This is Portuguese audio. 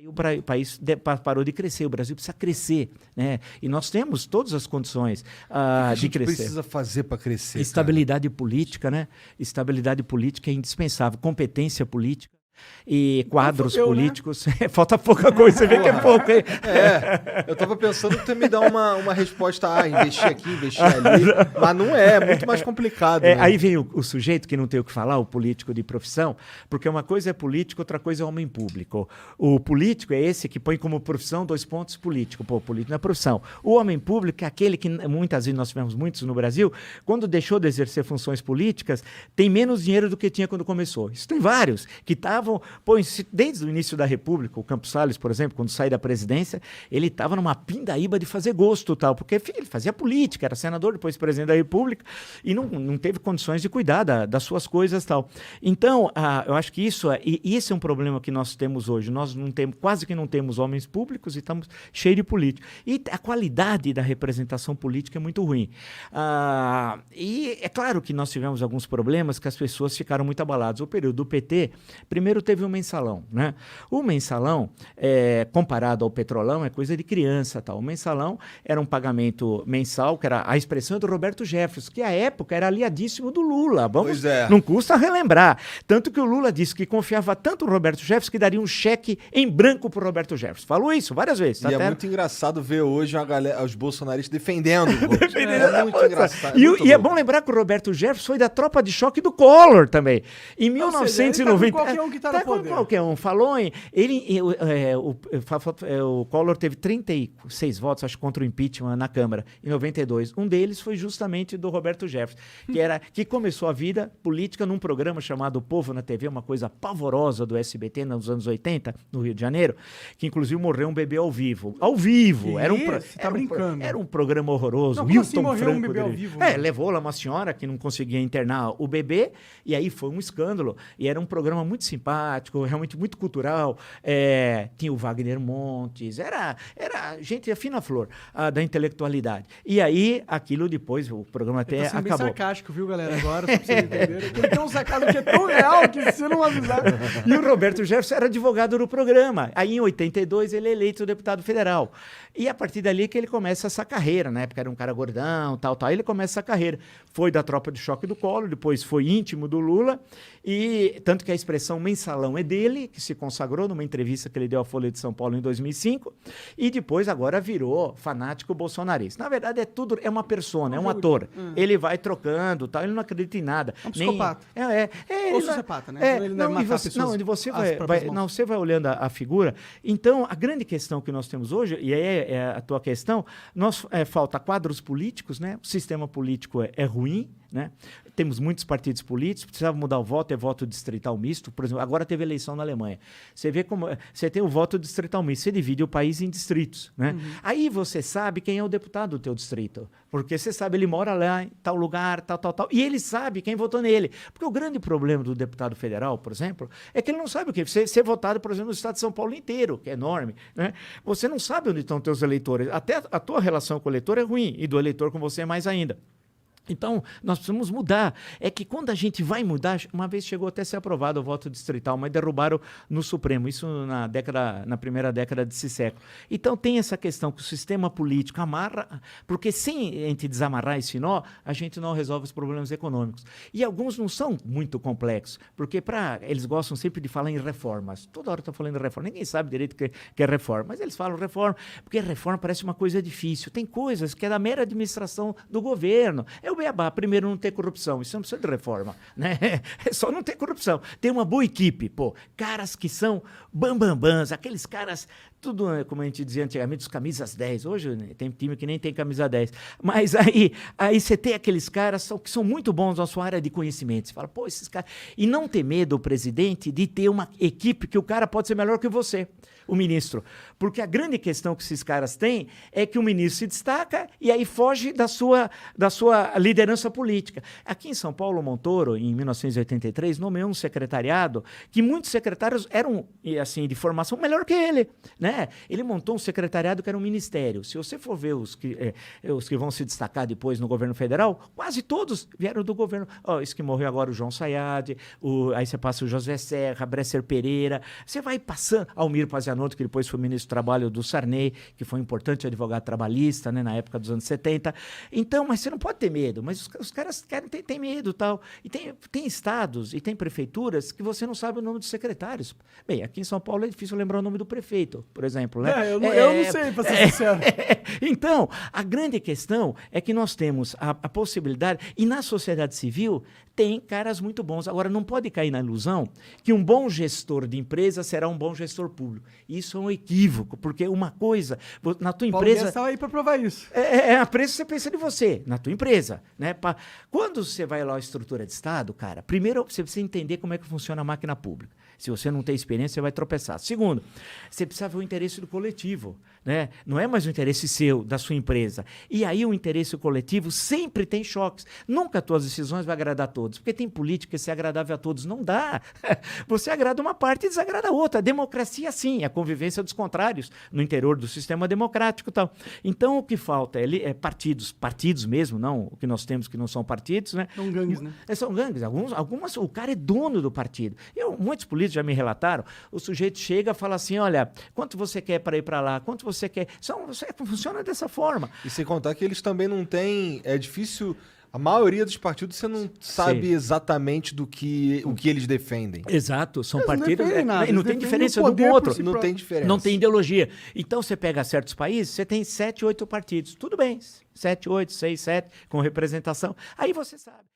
Aí o país parou de crescer, o Brasil precisa crescer, né? E nós temos todas as condições de crescer. O que a gente precisa fazer para crescer? Estabilidade política, né? Estabilidade política é indispensável, competência política. E quadros políticos. Né? Falta pouca coisa, você vê que é pouco, hein? Eu tava pensando que tu ia me dar uma resposta, investir aqui, investir ali, mas não é muito mais complicado. Né? Aí vem o sujeito que não tem o que falar, o político de profissão, porque uma coisa é político, outra coisa é homem público. O político é esse que põe como profissão 2 pontos político, político na profissão. O homem público é aquele que, muitas vezes nós tivemos muitos no Brasil, quando deixou de exercer funções políticas, tem menos dinheiro do que tinha quando começou. Isso tem vários que estavam. Desde o início da República, o Campos Salles, por exemplo, quando sai da presidência, ele estava numa pindaíba de fazer gosto, tal, porque ele fazia política, era senador, depois presidente da República, e não teve condições de cuidar das suas coisas, tal. Então, eu acho que isso é um problema que nós temos hoje. Nós quase que não temos homens públicos e estamos cheios de políticos. E a qualidade da representação política é muito ruim. E é claro que nós tivemos alguns problemas que as pessoas ficaram muito abaladas. O período do PT, primeiro teve o mensalão, né? O mensalão, comparado ao petrolão, é coisa de criança, tal. O mensalão era um pagamento mensal, que era a expressão do Roberto Jefferson, que à época era aliadíssimo do Lula. Não custa relembrar. Tanto que o Lula disse que confiava tanto no Roberto Jefferson que daria um cheque em branco para o Roberto Jefferson. Falou isso várias vezes. E é muito engraçado ver hoje os bolsonaristas defendendo. É muito engraçado. E é bom lembrar que o Roberto Jefferson foi da tropa de choque do Collor também. Em 1990. Qualquer um que tá no poder. Qualquer um. Falou em... o Collor teve 36 votos, acho, contra o impeachment na Câmara, em 92. Um deles foi justamente do Roberto Jefferson, que começou a vida política num programa chamado O Povo na TV, uma coisa pavorosa do SBT nos anos 80, no Rio de Janeiro, que inclusive morreu um bebê ao vivo. Ao vivo! Era um programa horroroso. Wilton Franco. Um bebê ao vivo, levou lá uma senhora que não conseguia internar o bebê, e aí foi um escândalo. E era um programa muito simpático, realmente muito cultural. Tinha o Wagner Montes, era gente fina flor da intelectualidade. E aí, aquilo depois, o programa até acabou. Bem sarcástico, viu, galera? Agora, só pra vocês entenderem. Ele tem um sacado que é tão real que se você não avisar... E o Roberto Jefferson era advogado do programa. Aí, em 82, ele é eleito deputado federal. E a partir dali que ele começa essa carreira, na época era um cara gordão, tal. Aí ele começa essa carreira. Foi da tropa de choque do Collor, depois foi íntimo do Lula, e tanto que a expressão mensalão é dele, que se consagrou numa entrevista que ele deu à Folha de São Paulo em 2005, e depois agora virou fanático bolsonarista. Na verdade, é uma persona, é um ator. Ele vai trocando, tal, ele não acredita em nada. É um psicopata. Ou sociopata, né? Ele deve matar pessoas. Você vai olhando a figura. Então, a grande questão que nós temos hoje, e aí é a tua questão, falta quadros políticos, né? O sistema político é ruim, né? Temos muitos partidos políticos, precisava mudar o voto, é voto distrital misto. Por exemplo, agora teve eleição na Alemanha. Você vê como você tem o voto distrital misto, você divide o país em distritos, né? Aí você sabe quem é o deputado do teu distrito, porque você sabe, ele mora lá em tal lugar, tal, e ele sabe quem votou nele. Porque o grande problema do deputado federal, por exemplo, é que ele não sabe o que ser votado, por exemplo, no estado de São Paulo inteiro, que é enorme, né? Você não sabe onde estão teus eleitores. Até a tua relação com o eleitor é ruim, e do eleitor com você é mais ainda. Então, nós precisamos mudar. É que quando a gente vai mudar, uma vez chegou até a ser aprovado o voto distrital, mas derrubaram no Supremo, isso na primeira década desse século. Então, tem essa questão que o sistema político amarra, porque sem a gente desamarrar esse nó, a gente não resolve os problemas econômicos. E alguns não são muito complexos, porque eles gostam sempre de falar em reformas. Toda hora estão falando em reforma. Ninguém sabe direito o que é reforma, mas eles falam reforma, porque reforma parece uma coisa difícil. Tem coisas que é da mera administração do governo. O beabá, primeiro, não ter corrupção. Isso não precisa de reforma, né? É só não ter corrupção. Ter uma boa equipe, caras que são bambambãs, aqueles caras, tudo, como a gente dizia antigamente, os camisas 10. Hoje tem time que nem tem camisa 10. Mas aí você tem aqueles caras que são muito bons na sua área de conhecimento. Você fala, esses caras... E não ter medo, o presidente, de ter uma equipe que o cara pode ser melhor que você, o ministro. Porque a grande questão que esses caras têm é que o ministro se destaca e aí foge da sua liderança política. Aqui em São Paulo, Montoro, em 1983, nomeou um secretariado que muitos secretários eram, assim, de formação melhor que ele, né? Ele montou um secretariado que era um ministério. Se você for ver os que vão se destacar depois no governo federal, quase todos vieram do governo. Esse que morreu agora, o João Sayad, aí você passa o José Serra, Bresser Pereira, você vai passando, Almir Pazianotto, que depois foi ministro do Trabalho do Sarney, que foi um importante advogado trabalhista, né, na época dos anos 70. Então, mas você não pode ter medo, mas os caras têm medo e tal. E tem estados e tem prefeituras que você não sabe o nome dos secretários. Bem, aqui em São Paulo é difícil lembrar o nome do prefeito, por exemplo, né? Eu não sei, para ser sincero. Então, a grande questão é que nós temos a possibilidade, e na sociedade civil tem caras muito bons. Agora, não pode cair na ilusão que um bom gestor de empresa será um bom gestor público. Isso é um equívoco, porque uma coisa, na tua empresa... Paulo estava aí para provar isso. A preço você pensa de você, na tua empresa, né? Quando você vai lá à estrutura de Estado, cara, primeiro você precisa entender como é que funciona a máquina pública. Se você não tem experiência, você vai tropeçar. Segundo, você precisa ver o interesse do coletivo, né? Não é mais o interesse seu, da sua empresa. E aí o interesse coletivo sempre tem choques. Nunca as tuas decisões vão agradar a todos, porque tem política que ser agradável a todos. Não dá. Você agrada uma parte e desagrada a outra. A democracia, sim, é a convivência dos contrários no interior do sistema democrático e tal. Então, o que falta é partidos mesmo, não o que nós temos que não são partidos, né? São gangues, né? São gangues. Algumas, o cara é dono do partido. Muitos políticos já me relataram, o sujeito chega e fala assim, olha, quanto você quer para ir para lá? Quanto você quer? Funciona dessa forma. E sem contar que eles também não têm... É difícil... A maioria dos partidos você não sabe exatamente o que eles defendem. Exato, são Eles partidos... não não tem diferença de um com o outro. Não tem diferença. Não tem ideologia. Então, você pega certos países, você tem 7, 8 partidos. Tudo bem, 7, 8, 6, 7, com representação. Aí você sabe.